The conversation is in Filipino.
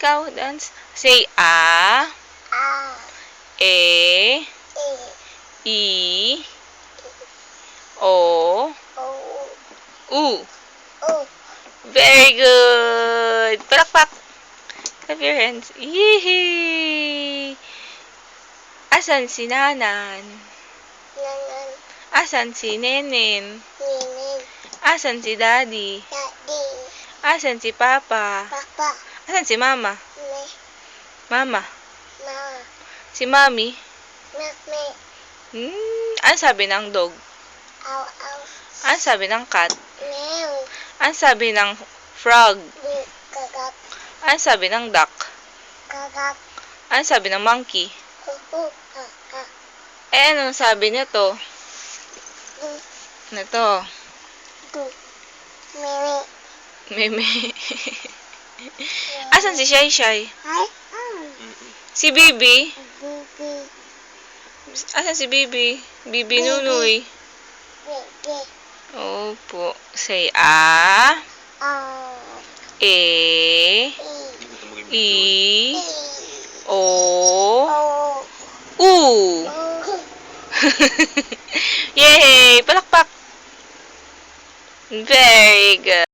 Ikaw, dance. Say A, E, I, O, U. Very good. Palakpak. Clap your hands. Yee! Asan si Nanan? Asan si Nenen? Asan si Daddy? Asan si Papa? Asan si Mama? Mama. Si Mami? Ano sabi ng dog? Ano sabi ng cat? Ano sabi ng frog? Ano sabi ng duck? Ano sabi ng monkey? Anong sabi nito? Nito. Meme. Asan si Shay Shay? Si Bibi? Asan si Bibi? Bibi Nunoy. Opo. Say A, E, I, O, U. Yay! Palakpak! Very good.